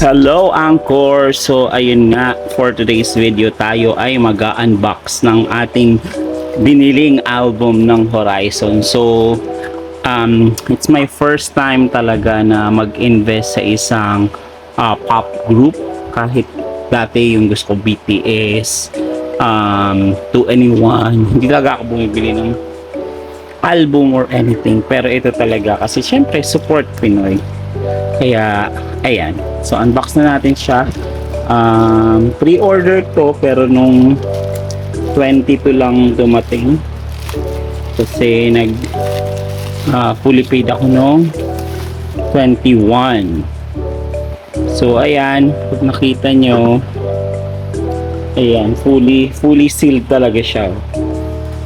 Hello Anchor! So ayun nga, for today's video tayo ay mag-unbox ng ating biniling album ng Horizon. So it's my first time talaga na mag-invest sa isang pop group. Kahit dati yung gusto ko BTS, To Anyone, hindi talaga ako bumibili ng album or anything. Pero ito talaga kasi syempre support Pinoy. Kaya ayan, so unbox na natin siya. Pre-order to pero nung 22 lang dumating kasi fully paid ako nung 21. So ayan, pag nakita nyo, ayan, fully sealed talaga siya.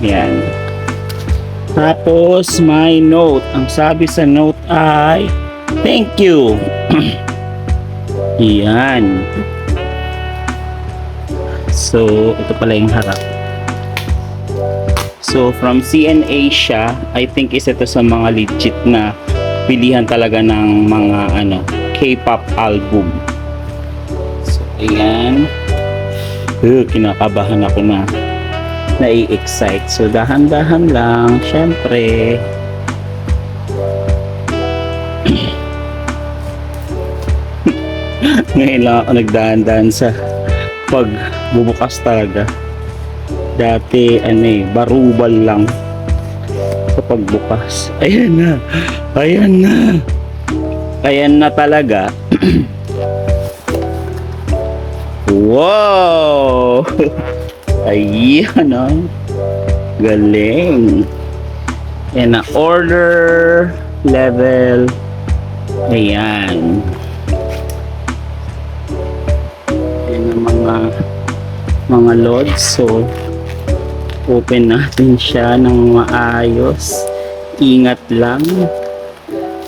Ayan. Tapos may note. Ang sabi sa note ay thank you. Yan. So, ito pala yung harap. So, from CNA siya. I think isa ito sa mga legit na pilihan talaga ng mga K-pop album. So, ayan. Kinakabahan ako na nai-excite. So, dahan-dahan lang. Syempre. Ngayon lang ako nagdahan-dahan sa pagbubukas talaga. Dati barubal lang sa pagbukas. Ayan na. Ayan na. Ayan na talaga. Wow! Ayan galing. Ayan na. Order level. Ayan. Mga loads. So open natin siya ng maayos. Ingat lang,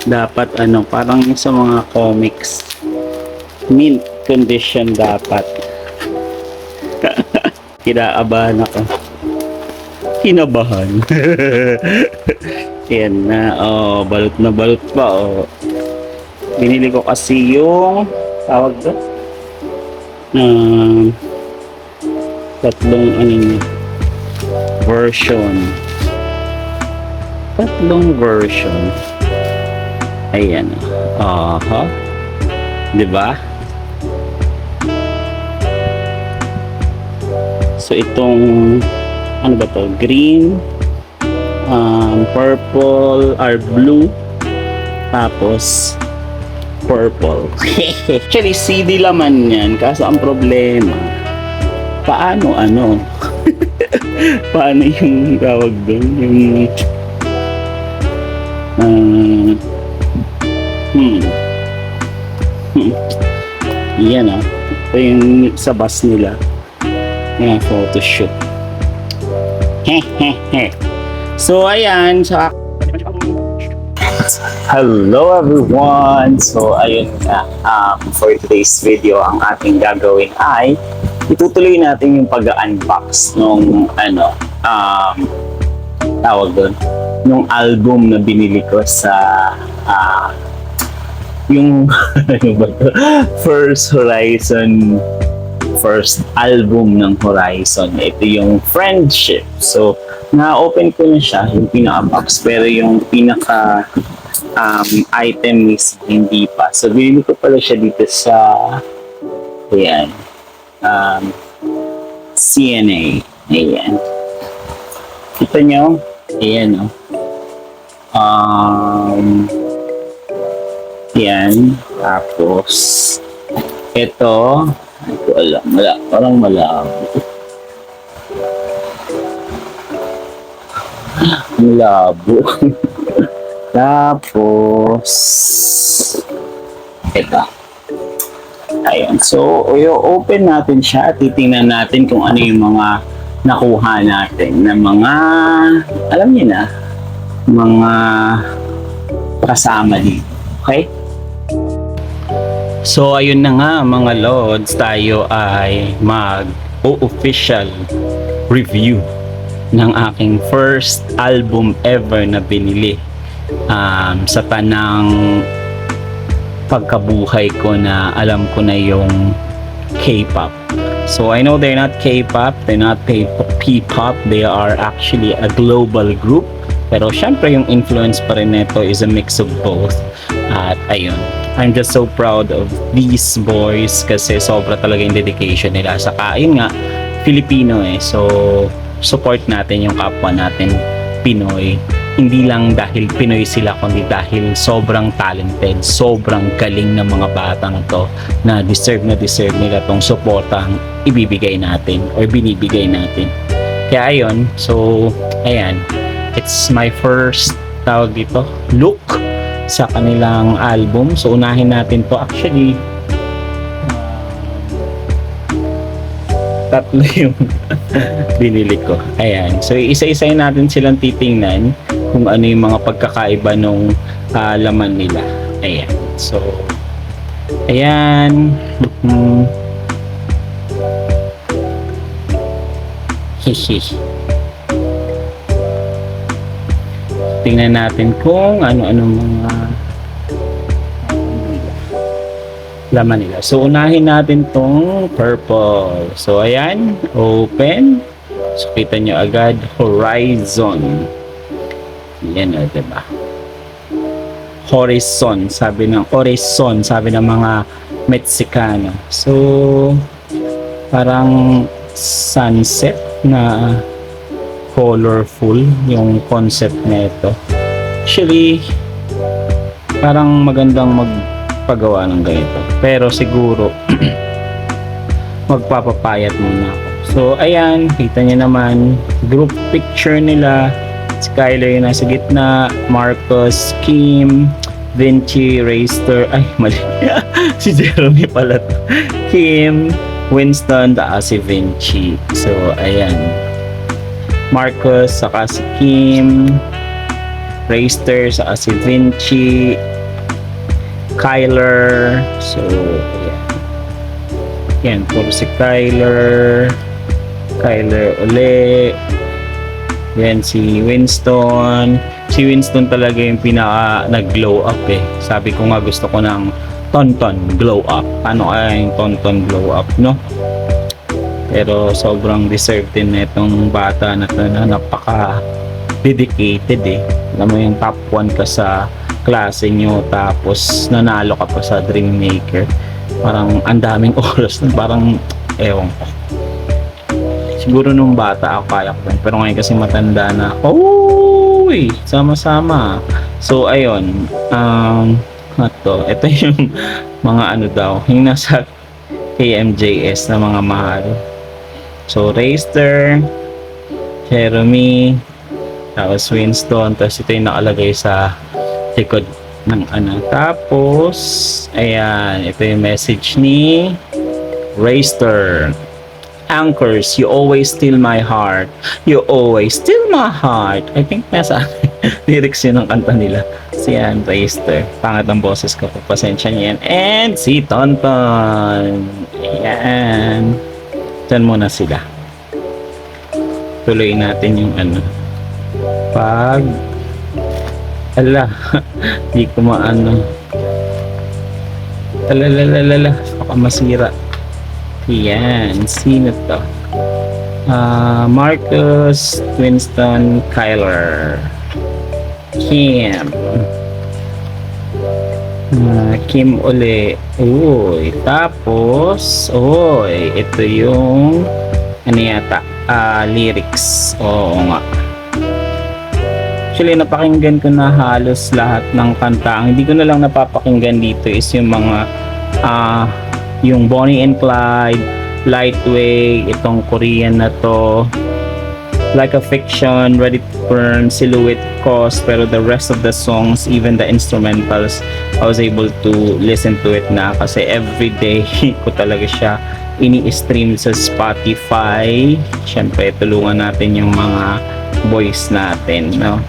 dapat parang sa mga comics, mint condition dapat. Kinaabahan ako, kinabahan. Yan na, balot na balot pa. Binili ko kasi yung tawag doon, tatlong version. Ayan. Diba? So itong ba to? Green, purple or blue, tapos purple. Actually CD laman yan, kaso ang problema paano paano yung tawag doon, yung yan ito yung sa bus nila, yung photoshoot. So ayan, hello everyone. So ayun nga, for today's video ang ating gagawin ay itutuloy natin yung pag-unbox nung tawag doon, nung album na binili ko sa yung first album ng Horizon. Ito yung Friendship. So na-open ko na siya, yung pinaka-box, pero yung pinaka item is hindi pa. So binili ko pala siya dito sa ayan, CNA. Ayan. Kita nyo? Ayan yan. Tapos ito, parang malabo. Malabo. Tapos ito. Ayan. So, i-open natin siya at titingnan natin kung ano yung mga nakuha natin na mga, alam niyo na, mga kasama dito. Okay? So, ayun na nga mga lods, tayo ay mag-official review ng aking first album ever na binili sa tanang pagkabuhay ko na alam ko na yung K-pop. So I know they're not K-pop, they're not P-pop, they are actually a global group. Pero syempre yung influence pa rin nito is a mix of both. At ayun, I'm just so proud of these boys kasi sobra talaga yung dedication nila. Saka yun nga, Filipino so support natin yung kapwa natin Pinoy. Hindi lang dahil Pinoy sila, kundi dahil sobrang talented, sobrang galing ng mga batang to na deserve nila tong supportang ibibigay natin or binibigay natin. Kaya ayun, so ayan, it's my first tawag dito, look sa kanilang album. So unahin natin to, actually tatlo yung binili ko. Ayan. So isa-isayin natin silang titingnan kung ano yung mga pagkakaiba nung laman nila. Ayan. So ayan. Hihi. Tingnan natin kung ano-ano mga laman nila. So unahin natin tong purple. So ayan, open. So kita nyo agad, Horizon. Yan o, diba? Horizon, sabi ng mga Mexicano. So parang sunset na colorful yung concept nito. Actually, parang magandang magpagawa ng ganito. Pero siguro magpapapayat muna ako. So ayan, kita niyo naman group picture nila. Si Kyler yung nasa gitna, Marcus, Kim, Vinci, Rayster, ay mali. Si Jeremy pala to. Kim, Winston, si Vinci. So ayan, Marcus, saka si Kim, Rayster, saka si Vinci, Kyler. So ayan, yan, puro si Kyler uli. Yan si Winston. Si Winston talaga yung pinaka nag-glow up Sabi ko nga gusto ko ng Tonton glow up. Ano kaya yung Tonton glow up, no? Pero sobrang deserve din itong bata na to na napaka dedicated Alam mo yung top 1 ka sa klase nyo tapos nanalo ka pa sa Dream Maker. Parang ang daming oras na parang ewan ko. Siguro nung bata ako kaya ko. Pero ngayon kasi matanda na ako. Uy! Sama-sama. So, ayun. Ito yung mga ano daw. Yung nasa KMJS na mga mahal. So, Rayster, Jeremy, tapos Winston. Tapos ito yung nakalagay sa likod ng ano. Tapos, ayan. Ito yung message ni Rayster. Anchors, you always steal my heart. You always steal my heart. I think nasa lyrics yun ng kanta nila. Si Ann Rayster. Pangat ang boses ko. Pasensya niya yan. And si Tonton. Ayan. Diyan muna sila. Tuloy natin yung ano. Pag di ko maano. Baka masira. Yan, sino to? Marcus, Winston, Kyler, Kim, Kim uli. Uy, tapos ito yung ano yata, lyrics. Oo nga. Actually, napakinggan ko na halos lahat ng kanta. Ang hindi ko na lang napapakinggan dito is yung mga yung Bonnie and Clyde, Lightweight, itong Korean na to, Like a Fiction, Ready to Burn, Silhouette, Cost. Pero the rest of the songs, even the instrumentals, I was able to listen to it na kasi everyday ko talaga siya ini-stream sa Spotify. Siyempre, tulungan natin yung mga boys natin, no?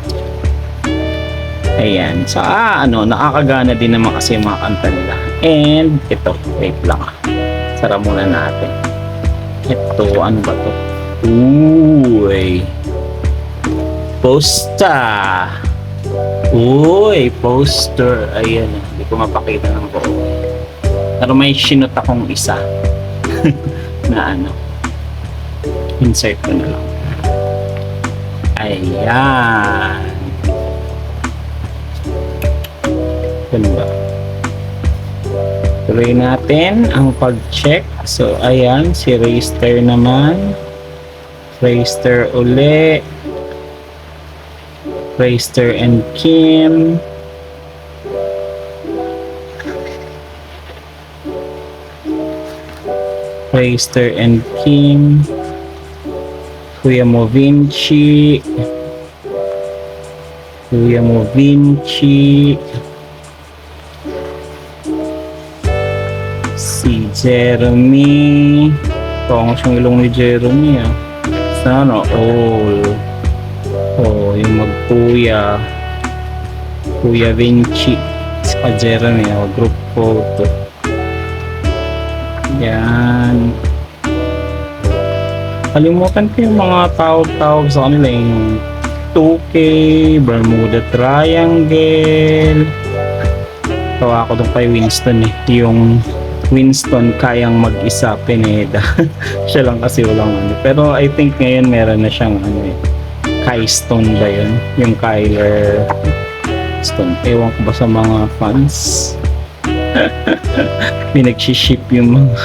Ayan. So, nakakagana din naman kasi yung mga kanta nila. And, ito. Wait lang. Sara muna natin. Ito, ano ba to? Uy. Poster. Uy, poster. Ayan. Hindi ko ko mapakita ng buo. Pero may sinot akong isa na ano. Insert ko na lang. Ayan. Ano ba? Tuloy natin ang pag-check. So, ayan. Si Rayster naman. Rayster uli. Rayster and Kim. Rayster and Kim. Kuya Mo Vinci. Kuya Mo Vinci. Si Jeremy. Tongos yung ilong ni Jeremy ah. Sana all. Oh, yung magkuya. Kuya Vinci. Sa Jeremy oh, group photo. Yan. Kalimutan ko yung mga tawag-tawag sa kanila yung 2K, Bermuda Triangle. Tawa ko doon kay Winston eh. Yung Winston kayang mag-isa, Pineda. Siya lang kasi walang ano. Pero I think ngayon meron na siyang ano eh. Kai Stone ba yun? Yung Kyler Stone. Ewan ko ba sa mga fans? Pinag-ship yung mga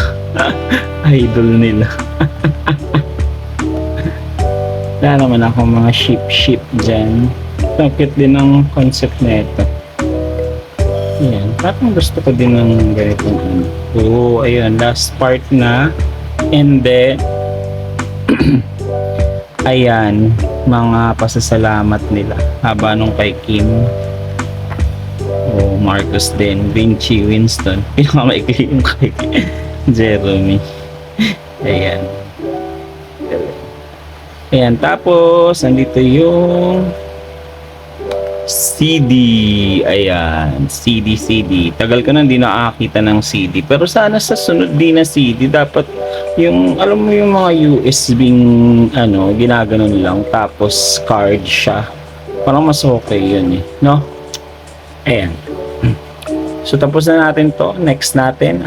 idol nila. Wala naman ako mga ship dyan. Bakit din ang concept na ito. Ayan, parang gusto ko din ng ganitong ano. Oo, ayun, last part na. And then ayan, mga pasasalamat nila. Haba nung kay Kim. Oh, Marcos din, Vinci, Winston. Pinakamaikli yung kay Jeremy. Ayan. Ayan, tapos nandito yung CD. Ayan, CD. Tagal ko na hindi nakakita ng CD. Pero sana sa sunod din na CD, dapat yung, alam mo yung mga USB ano, ginaganon lang. Tapos card siya. Parang mas okay yun eh. No? Ayan. So, tapos na natin to. Next natin.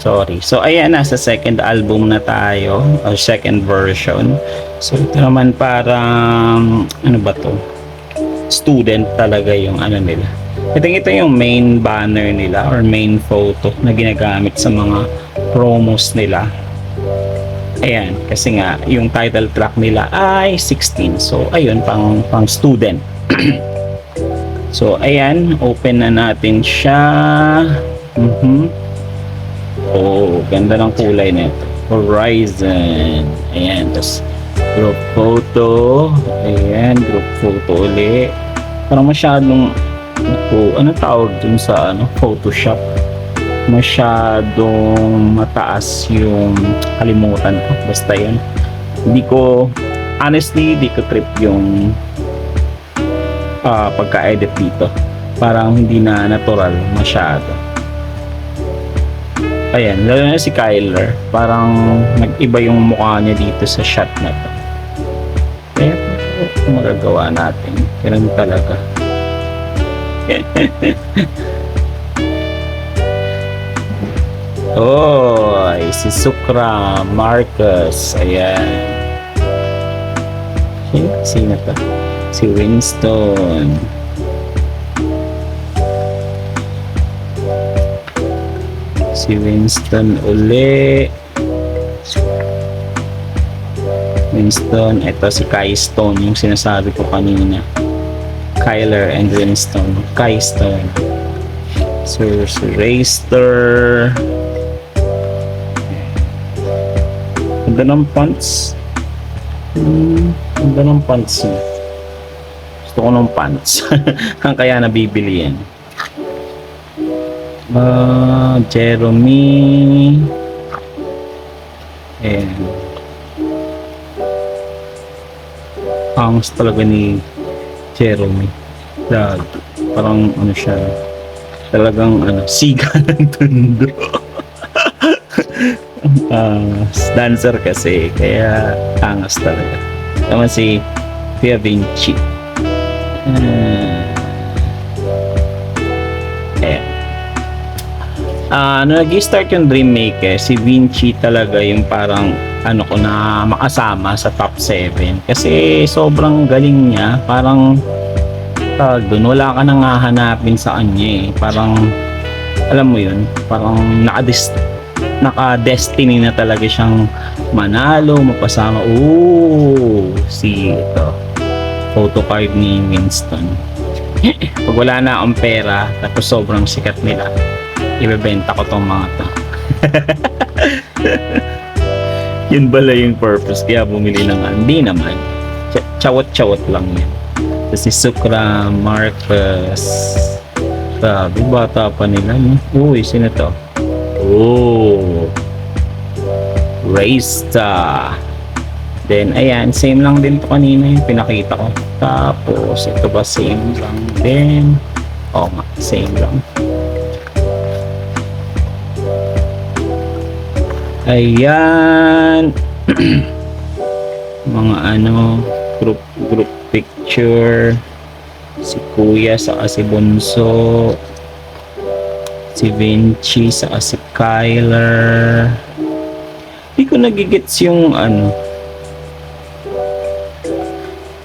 Sorry. So, ayan na. Sa second album na tayo. O second version. So, ito naman parang, ano ba to? Student talaga yung ano nila. I think ito yung main banner nila or main photo na ginagamit sa mga promos nila. Ayan. Kasi nga, yung title track nila ay 16. So, ayun, pang student. So, ayan. Open na natin siya. Oh, ganda ng kulay nito. Horizon. Ayan. Tapos, group photo. Ayan, group photo uli. Parang masyadong, ano tawag dun sa Photoshop? Masyadong mataas yung kalimutan ko. Basta yun. Honestly, di ko trip yung pagka-edit dito. Parang hindi na natural masyado. Ayan, lalo na si Kyler. Parang nag-iba yung mukha niya dito sa shot na to. Kaya magagawa natin. Ganun talaga. Oh, si Sukra Marcos. Ayan. Sino to? Si Winston. Si Winston uli. Winston. Ito si Kai Stone. Yung sinasabi ko kanina. Kyler and Winston. Kai Stone. So, si Rayster. Ganda ng pants. Ganda ng pants niya. Gusto ko ng pants. Kaya nabibili yan. Jeremy. And pangs talaga ni Jeremy. Parang ano siya. Talagang siga ng tundo. Dancer kasi. Kaya angas talaga. Tama si Kuya Vinci. Eh, nag-start yung Dream Maker, si Vinci talaga yung parang ano ko na makasama sa top 7 kasi sobrang galing niya. Parang tawag dun, wala ka nang hahanapin sa kanya eh. Parang alam mo yun, parang naka-destiny na talaga siyang manalo, mapasama. Oo, si ito, photocard ni Winston. Pag wala na akong pera, tapos sobrang sikat nila, ibebenta ko tong mga to. Yun bala yung purpose, kaya bumili ng hindi naman. Chawat-chawat lang yan. Tapos si Sukra, Marcus, grabe, bata pa nila, no? Uy, sino to? Oh, Raysta. Then, ayan, same lang din to kanina yung pinakita ko. Tapos, ito ba same lang din? Oo nga, same lang. Ayan. Mga ano, group picture. Si Kuya saka si Bunso. Si Vinci saka si Kyler. Hindi ko nagigets yung ano,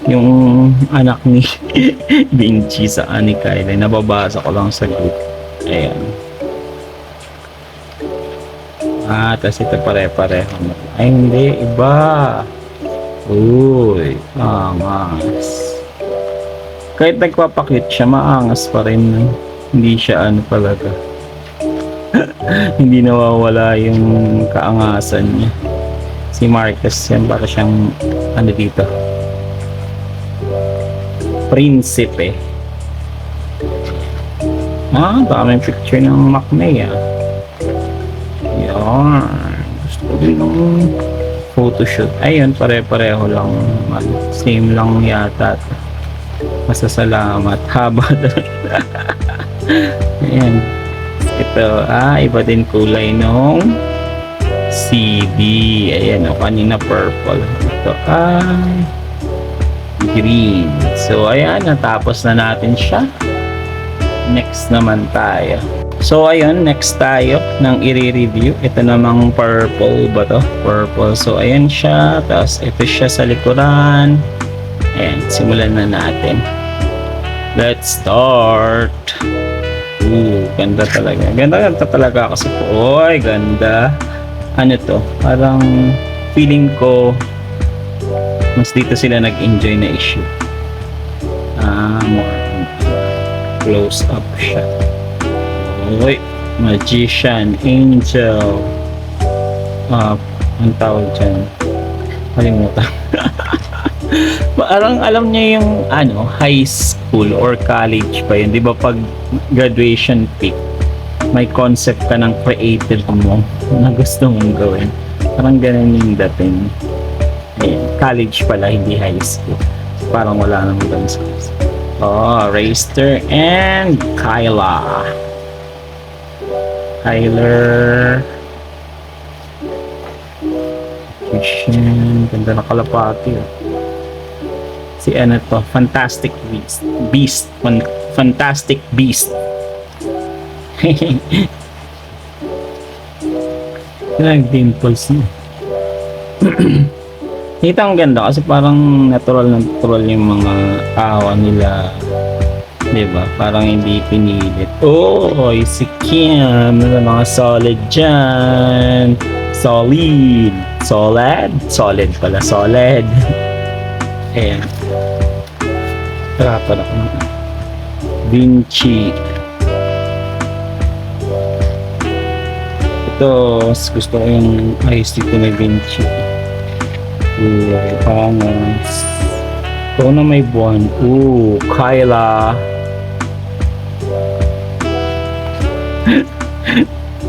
yung anak ni Vinci sa ni Kyler. Nababasa ko lang sa group. Ayan. Tas ito pare-pareho. Ay, hindi. Iba. Uy. Angas. Kahit nagpapakit siya, maangas pa rin. Hindi siya ano talaga. Hindi nawawala yung kaangasan niya. Si Marcus yan, para siyang ano dito, prinsipe. Daming picture ng Macmay Yan. Gusto ko din ng photoshoot. Ayun, pare-pareho lang. Same lang yata. Masasalamat. Haba. Ayan. Ito, iba din kulay nung CD. Ayan, kanina purple. Ito green. So, ayan, natapos na natin siya. Next naman tayo. So, ayun, next tayo ng i-review. Ito namang purple ba to? Purple. So, ayan siya. Tapos, ito siya sa likuran. Ayan, simulan na natin. Let's start. Ganda talaga. Ganda talaga kasi po. Oy, ganda. Ano to? Parang feeling ko mas dito sila nag-enjoy na issue. More close up siya. Oy, Magician, Angel. Ang tawag dyan. Kalimutan. Parang alam niya yung ano, high school or college pa yun. Di ba pag graduation pic, may concept ka ng creative mo na gusto mong gawin. Parang ganun yung dating. Ayan, college pala, hindi high school. Parang wala namang ganun sa Rayster and Kyla. Kyler. Ganda na kalapati. Si ano to, Fantastic Beast. Fantastic Beast. Nag-dimples niya. Kita ang ganda kasi parang natural yung mga tawa nila. Diba? Parang hindi pinilit. Si Kim. Mga solid dyan. Solid. Pala. Solid. Ayan. Harapan ako ng Vinci. Ito, gusto ko yung eyes dito na Vinci. Pangas. Ito na may buwan. Kyla.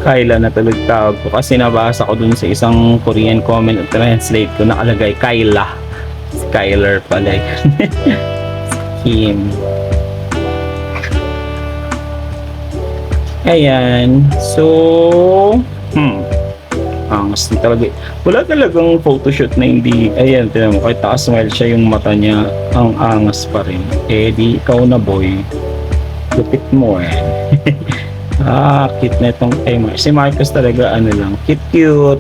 Kyla na talagang tawag ko kasi nabasa ko dun sa isang Korean comment at translate ko, nakalagay Kyla. Kyler pala. Kim. Ayan. So, angas na talaga. Wala talagang photoshoot na hindi. Ayan, tinan mo. Kahit nakasmile siya yung mata niya, ang angas pa rin. Di ikaw na boy. Lupit mo eh. Cute na itong kay Marcos. Si Marcos talaga ano lang, cute.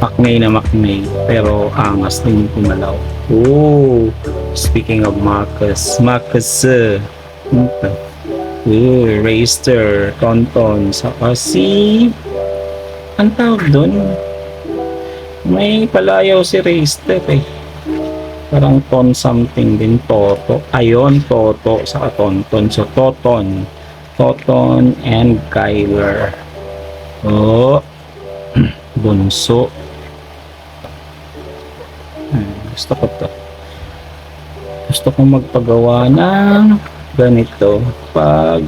Maknay na maknay. Pero angas din yung kumalaw. Oh, speaking of Marcos. Raster, Tonton, saka si... Ang tawag doon? May palayaw si Raster eh. Parang Ton something din, Toto. Ayun, Toto, saka Tonton. So, Toton and Kyler. Oh, bunso. Gusto ko to. Gusto kong magpagawa ng ganito pag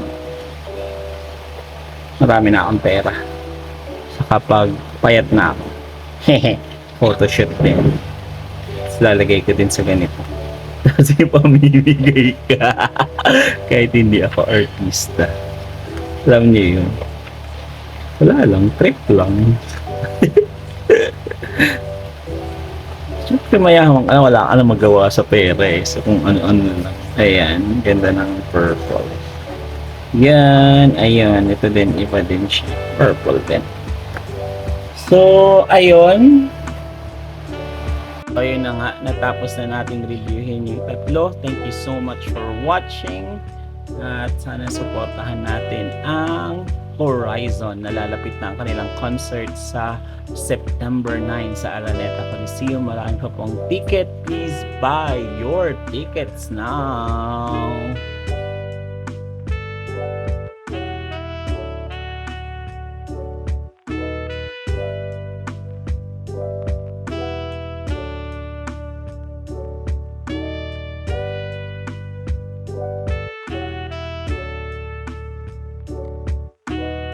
marami na akong pera. Saka pag payat na ako. Hehe, photoshoot din. Tapos lalagay ko din sa ganito. Tapos pamimigay ka. Kahit hindi ako artista. Alam niyo yun. Wala lang, trip lang. Siyempre mayaman ka, wala ka na magawa sa pera eh. So kung ano-ano lang. Ayan, ganda ng purple. Yan, ayun, ito din, iba din siya. Purple din. So, ayun. Ayun na nga, natapos na nating reviewin yung tatlo. Thank you so much for watching. At sana supportahan natin ang Horizon. Nalalapit na ang kanilang concert sa September 9 sa Araneta Coliseum. Marami pa pong ticket. Please buy your tickets now.